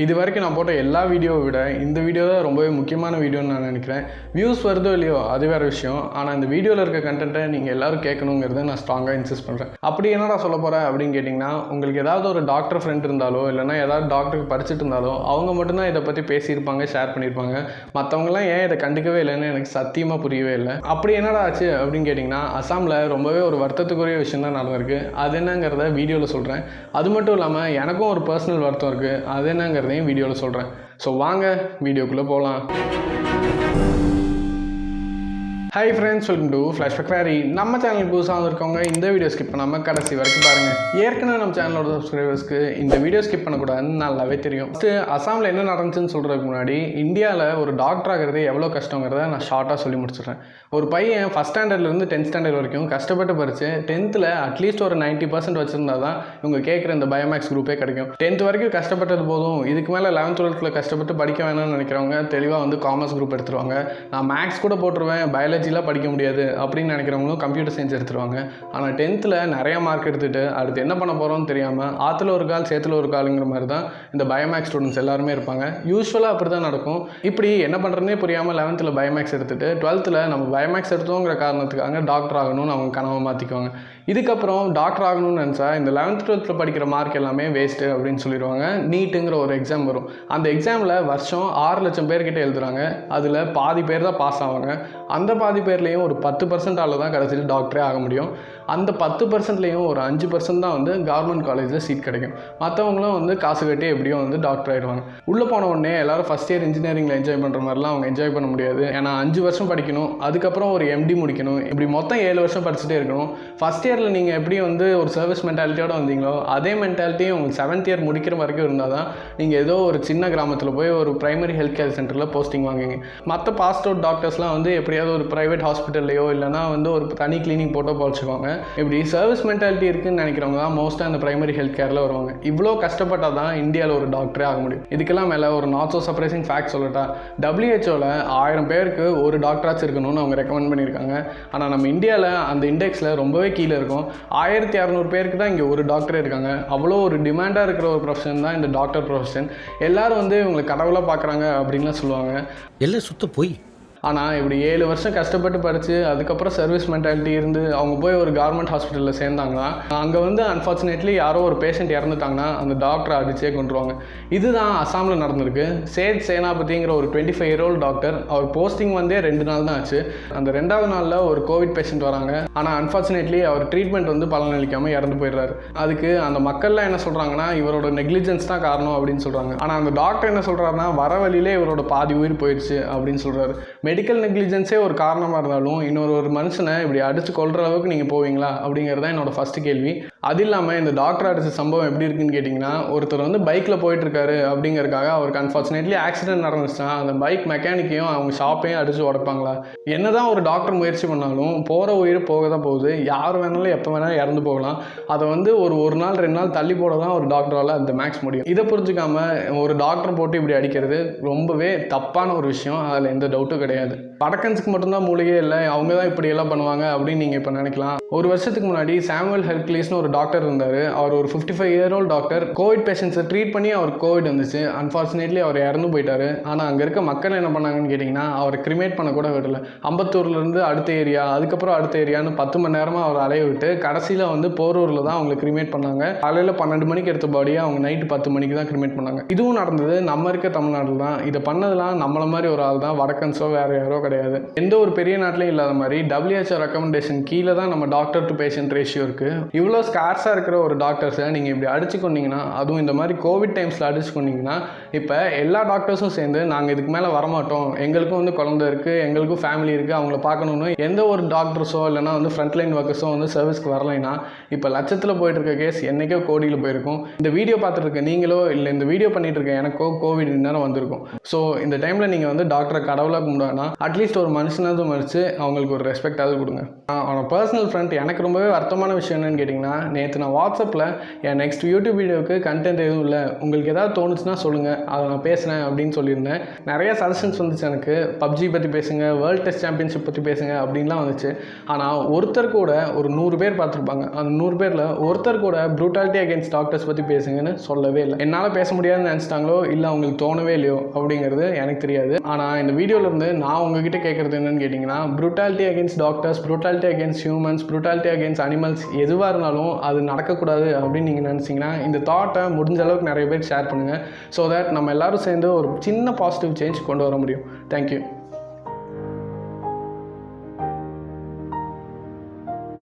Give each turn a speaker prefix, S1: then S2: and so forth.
S1: இது வரைக்கும் நான் போட்ட எல்லா வீடியோவை விட இந்த வீடியோ தான் ரொம்பவே முக்கியமான வீடியோன்னு நான் நினைக்கிறேன். வியூஸ் வருதோ இல்லையோ அது வேறு விஷயம். ஆனால் இந்த வீடியோவில் இருக்க கண்டென்ட்டை நீங்கள் எல்லோரும் கேட்கணுங்கிறத நான் ஸ்ட்ராங்காக இன்சிஸ்ட் பண்ணுறேன். அப்படி என்னடா சொல்ல போகிறேன் அப்படின்னு கேட்டிங்கன்னா, உங்களுக்கு ஏதாவது ஒரு டாக்டர் ஃப்ரெண்ட் இருந்தாலோ இல்லைனா ஏதாவது டாக்டருக்கு படிச்சுட்டு இருந்தாலோ அவங்க மட்டும்தான் இதை பற்றி பேசியிருப்பாங்க, ஷேர் பண்ணியிருப்பாங்க. மற்றவங்களாம் ஏன் இதை கண்டுக்கவே இல்லைன்னு எனக்கு சத்தியமாக புரியவே இல்லை. அப்படி என்னடா ஆச்சு அப்படின்னு கேட்டிங்கன்னா, அசாமில் ரொம்பவே ஒரு வருத்தத்துக்குரிய விஷயம் தான் நடந்திருக்கு. அது என்னங்கிறத வீடியோவில் சொல்கிறேன். அது மட்டும் இல்லாமல் எனக்கும் ஒரு பர்சனல் வருத்தம் இருக்குது. அது என்னங்கிறதையும் வீடியோவில் சொல்கிறேன். ஸோ வாங்க வீடியோக்குள்ளே போகலாம். Hi friends, welcome to flashback very. நம்ம சேனலுக்கு புதுசாக வந்திருக்கவங்க இந்த வீடியோ ஸ்கிப் பண்ணாமல் கடைசி வரைக்கும் பாருங்கள். ஏற்கனவே நம்ம சேனலோட சப்ஸ்கிரைபர்ஸ்க்கு இந்த வீடியோ ஸ்கிப் பண்ணக்கூடாதுன்னு நல்லாவே தெரியும். ஃபஸ்ட்டு அசாமில் என்ன நடந்துச்சுன்னு சொல்கிறதுக்கு முன்னாடி இந்தியாவில் ஒரு டாக்டர் ஆகிறது எவ்வளோ கஷ்டங்கிறத நான் ஷார்ட்டாக சொல்லி முடிச்சிடுறேன். ஒரு பையன் ஃபஸ்ட் ஸ்டாண்டர்ட்லேருந்து 10th ஸ்டாண்டர்ட் வரைக்கும் கஷ்டப்பட்டு படித்து 10th அட்லீஸ்ட் ஒரு 90% வச்சுருந்தா தான் இவங்க கேட்குற இந்த பயோமேக்ஸ் குரூப்பே கிடைக்கும். 10th வரைக்கும் கஷ்டப்பட்டது போதும், இதுக்கு மேலே 11th 12th கஷ்டப்பட்டு படிக்க வேணாம்னு நினைக்கிறவங்க தெளிவாக வந்து காமர்ஸ் குரூப் எடுத்துருவாங்க. நான் மேக்ஸ் கூட போட்டுருவேன், பயாலஜிலாம் படிக்க முடியாது அப்படின்னு நினைக்கிறவங்களும் கம்ப்யூட்டர் சயின்ஸ் எடுத்துருவாங்க. ஆனால் 10th நிறைய மார்க் எடுத்துகிட்டு அடுத்து என்ன பண்ண போகிறோம்னு தெரியாமல் ஆற்றுல ஒரு கால் சேத்துல ஒரு காலுங்கிற மாதிரி தான் இந்த பயோமேக்ஸ் ஸ்டூடெண்ட்ஸ் எல்லாருமே இருப்பாங்க. யூஸ்வலாக அப்படி தான் நடக்கும். இப்படி என்ன பண்ணுறதுனே புரியாமல் 11th பயோமேக்ஸ் எடுத்துகிட்டு 12th நம்ம பயோமேக்ஸ் எடுத்தோங்கிற காரணத்துக்காக டாக்டர் ஆகணும்னு அவங்க கனவை மாற்றிக்குவாங்க. இதுக்கப்புறம் டாக்டர் ஆகணும்னு நினச்சா இந்த 11th 12th படிக்கிற மார்க் எல்லாமே வேஸ்ட்டு அப்படின்னு சொல்லிடுவாங்க. நீட்டுங்கிற ஒரு எக்ஸாம் வரும். அந்த எக்ஸாமில் வருஷம் 6 லட்சம் பேர்கிட்ட எழுதுறாங்க. அதில் பாதி பேர் தான் பாஸ் ஆவாங்க. அந்த பாதி பேர்லேயும் ஒரு 10% ஆள் தான் கடைசியில் டாக்டரே ஆக முடியும். அந்த 10%லேயும் ஒரு 5% தான் வந்து கவர்மெண்ட் காலேஜில் சீட் கிடைக்கும். மற்றவங்களும் வந்து காசு கட்டி எப்படியோ வந்து டாக்டர் ஆகிடுவாங்க. உள்ளே போன உடனே எல்லோரும் ஃபஸ்ட் இயர் இன்ஜினியரிங்கில் என்ஜாய் பண்ணுற மாதிரிலாம் அவங்க என்ஜாய் பண்ண முடியாது. ஏன்னா 5 வருஷம் படிக்கணும், அதுக்கப்புறம் ஒரு MD முடிக்கணும், இப்படி மொத்தம் 7 வருஷம் படிச்சுட்டே இருக்கணும். ஃபஸ்ட் இயரில் நீங்கள் எப்படி வந்து ஒரு சர்வீஸ் மென்டாலிட்டியோடு வந்தீங்களோ அதே மென்டாலிட்டியும் உங்களுக்கு 7th இயர் முடிக்கிற வரைக்கும் இருந்தால் தான் நீங்கள் ஏதோ ஒரு சின்ன கிராமத்தில் போய் ஒரு பிரைமரி ஹெல்த் கேர் சென்டரில் போஸ்டிங் வாங்குவீங்க. மற்ற பாஸ்ட் அவுட் டாக்டர்ஸ்லாம் வந்து எப்படியாவது ஒரு ப்ரைவேட் ஹாஸ்பிட்டல்லையோ இல்லைனா வந்து ஒரு தனி கிளினிக் போட்டோ போச்சுக்குவாங்க. இப்படி சர்வீஸ் மென்டாலிட்டி இருக்குதுன்னு நினைக்கிறவங்க தான் மோஸ்ட்டாக அந்த பிரைமரி ஹெல்த் கேரில் வருவாங்க. இவ்வளோ கஷ்டப்பட்டால் தான் இந்தியாவில் ஒரு டாக்டரே ஆக முடியும். இதுக்கெல்லாம் மேலே ஒரு நாட் ஸோ சர்ப்ரைசிங் ஃபேக்ட் சொல்லட்டா, WHO 1000 பேருக்கு ஒரு டாக்டராச்சும் இருக்கணும்னு அவங்க ரெக்கமெண்ட் பண்ணியிருக்காங்க. ஆனால் நம்ம இந்தியாவில் அந்த இண்டெக்ஸில் ரொம்பவே கீழே இருக்கும். 1600 பேருக்கு தான் இங்கே ஒரு டாக்டரே இருக்காங்க. அவ்வளோ ஒரு டிமாண்டாக இருக்கிற ஒரு ப்ரொஃபஷன் தான் இந்த டாக்டர் ப்ரொஃபஷன். எல்லோரும் வந்து இவங்களை கடவுளாக பார்க்குறாங்க அப்படின்லாம் சொல்லுவாங்க.
S2: எல்லாம் சுத்த போய்.
S1: ஆனால் இப்படி 7 வருஷம் கஷ்டப்பட்டு படித்து அதுக்கப்புறம் சர்வீஸ் மென்டாலிட்டி இருந்து அவங்க போய் ஒரு கவர்மெண்ட் ஹாஸ்பிட்டலில் சேர்ந்தாங்கன்னா அங்கே வந்து அன்ஃபார்ச்சுனேட்லி யாரோ ஒரு பேஷண்ட் இறந்துட்டாங்கன்னா அந்த டாக்டரை அடிச்சே கொண்டுருவாங்க. இதுதான் அசாமில் நடந்திருக்கு. சேத் சேனாபதிங்கிற ஒரு 25-year-old டாக்டர், அவர் போஸ்டிங் வந்தே 2 நாள் தான் ஆச்சு. அந்த 2வது நாளில் ஒரு கோவிட் பேஷண்ட் வராங்க. ஆனால் அன்ஃபார்ச்சுனேட்லி அவர் ட்ரீட்மெண்ட் வந்து பலனளிக்காமல் இறந்து போயிடுறாரு. அதுக்கு அந்த மக்கள்லாம் என்ன சொல்கிறாங்கன்னா இவரோட நெக்லிஜென்ஸ் தான் காரணம் அப்படின்னு சொல்கிறாங்க. ஆனால் அந்த டாக்டர் என்ன சொல்கிறாருன்னா வர வழியிலே இவரோட பாதி உயிர் போயிடுச்சு அப்படின்னு சொல்கிறாரு. மெடிக்கல் நெக்லிஜென்ஸே ஒரு காரணமாக இருந்தாலும் இன்னொரு மனுஷனை இப்படி அடித்து கொள்கிற அளவுக்கு நீங்கள் போவீங்களா அப்படிங்கிறது தான் என்னோடய ஃபஸ்ட்டு கேள்வி. அது இல்லாமல் இந்த டாக்டர் அடித்த சம்பவம் எப்படி இருக்குன்னு கேட்டிங்கன்னா, ஒருத்தர் வந்து பைக்கில் போயிட்டுருக்காரு அப்படிங்கிறதுக்காக அவருக்கு அன்ஃபார்ச்சுனேட்லி ஆக்சிடென்ட் நடந்துச்சுன்னா அந்த பைக் மெக்கானிக்கையும் அவங்க ஷாப்பையும் அடித்து உடைப்பாங்களா? என்ன தான் ஒரு டாக்டர் முயற்சி பண்ணாலும் போகிற உயிர் போக தான் போகுது. யார் வேணாலும் எப்போ வேணாலும் இறந்து போகலாம். அதை வந்து ஒரு நாள் 2 நாள் தள்ளி போட தான் ஒரு டாக்டரால் அந்த மேக்ஸ் முடியும். இதை புரிஞ்சுக்காமல் ஒரு டாக்டர் போட்டு இப்படி அடிக்கிறது ரொம்பவே தப்பான ஒரு விஷயம். அதில் எந்த டவுட்டும் கிடையாது. வடக்கன்ஸுக்கு மட்டும்தான் மூலிகை இல்லை, அவங்க தான் இப்படி எல்லாம் பண்ணுவாங்க அப்படின்னு நீங்கள் இப்போ நினைக்கலாம். ஒரு வருஷத்துக்கு முன்னாடி சாமுவல் ஹெர்க்லிஸ்னு ஒரு டாக்டர் இருந்தார். அவர் ஒரு 55-year-old டாக்டர். கோவிட் பேஷண்ட்ஸை ட்ரீட் பண்ணி அவருக்கு கோவிட் வந்துச்சு. அன்ஃபார்ச்சுனேட்லி அவர் இறந்து போயிட்டார். ஆனால் அங்கே இருக்க மக்கள் என்ன பண்ணாங்கன்னு கேட்டிங்கன்னா அவரை கிரிமேட் பண்ண கூட விடலை. அம்பத்தூர்லேருந்து அடுத்த ஏரியா, அதுக்கப்புறம் அடுத்த ஏரியான்னு 10 மணி நேரமாக அவர் அலைய விட்டு கடைசியில் வந்து போரூரில் தான் அவங்களை கிரிமேட் பண்ணாங்க. காலையில் 12 மணிக்கு எடுத்த பாடியை அவங்க நைட்டு 10 மணிக்கு தான் கிரிமேட் பண்ணாங்க. இதுவும் நடந்தது நம்ம இருக்க தமிழ்நாட்டில் தான். இதை பண்ணதெல்லாம் நம்மள மாதிரி ஒரு ஆள் தான். வடக்கன்ஸோ வேறு யாரோ கிடையாது. எந்த ஒரு பெரிய நாட்டிலையும் இல்லாத மாதிரி WHO ரெக்கமெண்டேஷன் கீழே தான் நம்ம டாக்டர் டு பேஷண்ட் ரேஷியோ இருக்குது. இவ்வளோ ஸ்கார்ஸாக இருக்கிற ஒரு டாக்டர்ஸை நீங்கள் இப்படி அடிச்சு கொண்டீங்கன்னா, அதுவும் இந்த மாதிரி கோவிட் டைம்ஸில் அடிச்சு கொண்டீங்கன்னா, இப்போ எல்லா டாக்டர்ஸும் சேர்ந்து நாங்கள் இதுக்கு மேலே வரமாட்டோம், எங்களுக்கும் வந்து குழந்தை இருக்குது, எங்களுக்கும் ஃபேமிலி இருக்குது, அவங்கள பார்க்கணுன்னு எந்த ஒரு டாக்டர்ஸோ இல்லைனா வந்து ஃப்ரண்ட்லைன் ஒர்க்கர்ஸோ வந்து சர்வீஸ்க்கு வரலைன்னா இப்போ லட்சத்தில் போயிட்டு இருக்க கேஸ் என்றைக்கோ கோடியில் போயிருக்கும். இந்த வீடியோ பார்த்துட்டு இருக்க நீங்களோ இல்லை இந்த வீடியோ பண்ணிட்டு இருக்க எனக்கோ கோவிட் நேரம் வந்திருக்கும். ஸோ இந்த டைமில் நீங்கள் வந்து டாக்டரை கடவுளாக கும்பிடானா அட்லீஸ்ட் ஒரு மனுஷனாவது மதித்து அவங்களுக்கு ஒரு ரெஸ்பெக்டாவது கொடுங்க. அவனோட பர்சனல் ஃப்ரெண்ட் எனக்கு ரொம்பவே வருத்தமான விஷயம் என்னன்னு கேட்டிங்கன்னா, நேற்று நான் வாட்ஸ்அப்பில் என் நெக்ஸ்ட் யூடியூப் வீடியோவுக்கு கண்டென்ட் எதுவும் இல்லை, உங்களுக்கு ஏதாவது தோணுச்சுன்னா சொல்லுங்கள், அதை நான் பேசுகிறேன் அப்படின்னு சொல்லியிருந்தேன். நிறைய சஜஷன்ஸ் வந்துச்சு எனக்கு. பப்ஜி பற்றி பேசுங்க, வேர்ல்டு டெஸ்ட் சாம்பியன்ஷிப் பற்றி பேசுங்க அப்படின்லாம் வந்துச்சு. ஆனால் ஒருத்தர் கூட ஒரு 100 பேர் பார்த்துருப்பாங்க, அந்த 100 பேரில் ஒருத்தர் கூட ப்ரூட்டாலிட்டி அகேன்ஸ்ட் டாக்டர்ஸ் பற்றி பேசுங்கன்னு சொல்லவே இல்லை. என்னால் பேச முடியாதுன்னு நினச்சிட்டாங்களோ இல்லை அவங்களுக்கு தோணவே இல்லையோ அப்படிங்கிறது எனக்கு தெரியாது. ஆனால் இந்த வீடியோவிலேருந்து நான் உங்ககிட்ட கேட்குறது என்னன்னு கேட்டிங்கன்னா, brutality against doctors, brutality against humans, brutality against animals எதுவாக இருந்தாலும் அது நடக்கக்கூடாது அப்படின்னு நீங்கள் நினச்சிங்கன்னா இந்த தாட்டை முடிஞ்ச அளவுக்கு நிறைய பேர் ஷேர் பண்ணுங்கள். ஸோ தட் நம்ம எல்லோரும் சேர்ந்து ஒரு சின்ன பாசிட்டிவ் சேஞ்ச் கொண்டு வர முடியும். தேங்க்யூ.